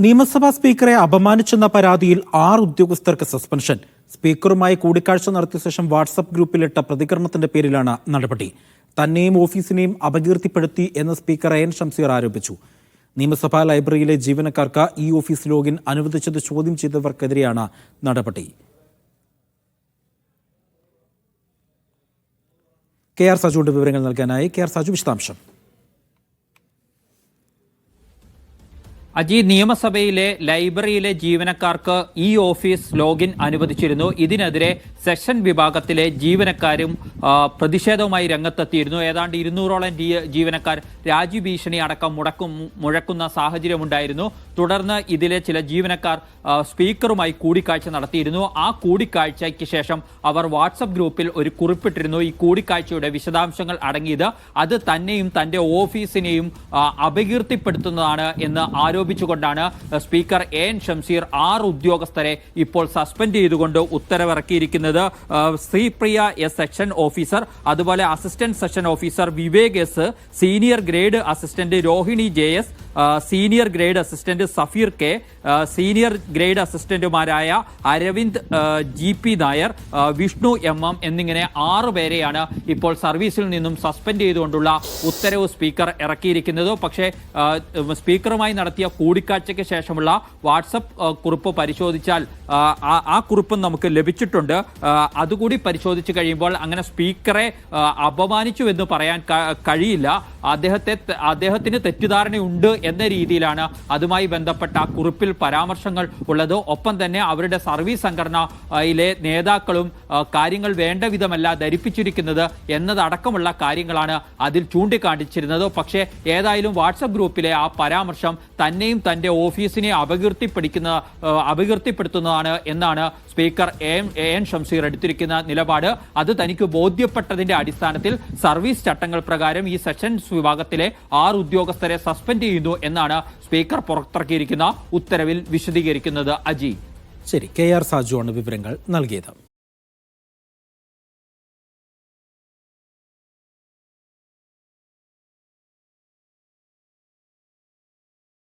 നിയമസഭാ സ്പീക്കറെ അപമാനിച്ചെന്ന പരാതിയിൽ 6 ഉദ്യോഗസ്ഥർക്ക് സസ്പെൻഷൻ. സ്പീക്കറുമായി കൂടിക്കാഴ്ച നടത്തിയ ശേഷം വാട്സ്ആപ്പ് ഗ്രൂപ്പിലിട്ട പ്രതികരണത്തിന്റെ പേരിലാണ് നടപടി. തന്നെയും ഓഫീസിനെയും അപകീർത്തിപ്പെടുത്തി എന്ന് സ്പീക്കർ എൻ ഷംസീർ ആരോപിച്ചു. നിയമസഭാ ലൈബ്രറിയിലെ ജീവനക്കാർക്ക് ഈ ഓഫീസ് ലോഗിൻ അനുവദിച്ചത് ചോദ്യം ചെയ്തവർക്കെതിരെയാണ് നടപടി. കെ ആർ സജുവിന്റെ വിവരങ്ങൾ നൽകാനായി കെ ആർ സജു, വിശദാംശം. അജി, നിയമസഭയിലെ ലൈബ്രറിയിലെ ജീവനക്കാർക്ക് ഈ ഓഫീസ് ലോഗിൻ അനുവദിച്ചിരുന്നു. ഇതിനെതിരെ സെഷൻ വിഭാഗത്തിലെ ജീവനക്കാരും പ്രതിഷേധവുമായി രംഗത്തെത്തിയിരുന്നു. ഏതാണ്ട് 200ഓളം ജീവനക്കാർ രാജ്യഭീഷണി അടക്കം മുഴക്കുന്ന സാഹചര്യമുണ്ടായിരുന്നു. തുടർന്ന് ഇതിലെ ചില ജീവനക്കാർ സ്പീക്കറുമായി കൂടിക്കാഴ്ച നടത്തിയിരുന്നു. ആ കൂടിക്കാഴ്ചയ്ക്ക് ശേഷം അവർ വാട്സപ്പ് ഗ്രൂപ്പിൽ ഒരു കുറിപ്പിട്ടിരുന്നു. ഈ കൂടിക്കാഴ്ചയുടെ വിശദാംശങ്ങൾ അടങ്ങിയത് അത് തന്നെയും തന്റെ ഓഫീസിനെയും അപകീർത്തിപ്പെടുത്തുന്നതാണ് എന്ന് ആരോപിച്ചുകൊണ്ടാണ് സ്പീക്കർ എൻ ഷംസീർ 6 ഉദ്യോഗസ്ഥരെ ഇപ്പോൾ സസ്പെൻഡ് ചെയ്തുകൊണ്ട് ഉത്തരവിറക്കിയിരിക്കുന്നത്. ശ്രീപ്രിയ എസ് സെക്ഷൻ ഓഫീസർ, അതുപോലെ assistant session officer Vivek S, senior grade assistant Rohini J S, senior grade assistant Safeer K, senior grade അസിസ്റ്റന്റുമാരായ Aravind G P Nair, Vishnu M M എന്നിങ്ങനെ 6 പേരെയാണ് ഇപ്പോൾ സർവീസിൽ നിന്നും സസ്പെൻഡ് ചെയ്തുകൊണ്ടുള്ള ഉത്തരവ് സ്പീക്കർ ഇറക്കിയിരിക്കുന്നത്. പക്ഷേ സ്പീക്കറുമായി നടത്തിയ കൂടിക്കാഴ്ചയ്ക്ക് ശേഷമുള്ള വാട്സപ്പ് കുറിപ്പ് പരിശോധിച്ചാൽ ആ കുറിപ്പും നമുക്ക് ലഭിച്ചിട്ടുണ്ട്. അതുകൂടി പരിശോധിച്ച് കഴിയുമ്പോൾ അങ്ങനെ സ്പീക്കറെ അപമാനിച്ചു എന്ന് പറയാൻ കഴിയില്ല. അദ്ദേഹത്തിന് തെറ്റിദ്ധാരണയുണ്ട് എന്ന രീതിയിലാണ് അതുമായി ബന്ധപ്പെട്ട കുറിപ്പിൽ പരാമർശങ്ങൾ ഉള്ളത്. ഒപ്പം തന്നെ അവരുടെ സർവീസ് സംഘടനയിലെ നേതാക്കളും കാര്യങ്ങൾ വേണ്ട വിധമല്ല ധരിപ്പിച്ചിരിക്കുന്നത് എന്നതടക്കമുള്ള കാര്യങ്ങളാണ് അതിൽ ചൂണ്ടിക്കാണിച്ചിരുന്നത്. പക്ഷേ ഏതായാലും വാട്സപ്പ് ഗ്രൂപ്പിലെ ആ പരാമർശം തന്നെയും തന്റെ ഓഫീസിനെ അപകീർത്തിപ്പെടുത്തുന്നതാണ് എന്നാണ് സ്പീക്കർ എൻ ഷംസീർ എടുത്തിരിക്കുന്ന നിലപാട്. അത് തനിക്ക് ബോധ്യപ്പെട്ടതിന്റെ അടിസ്ഥാനത്തിൽ സർവീസ് ചട്ടങ്ങൾ പ്രകാരം ഈ സെഷൻസ് വിഭാഗത്തിലെ 6 ഉദ്യോഗസ്ഥരെ സസ്പെൻഡ് ചെയ്യുന്നു എന്നാണ് സ്പീക്കർ പുറത്തിറക്കിയിരിക്കുന്ന ഉത്തരവിൽ വിശദീകരിക്കുന്നത്. അജി, ശരി, കെ ആർ സാജു ആണ് വിവരങ്ങൾ നൽകിയത്.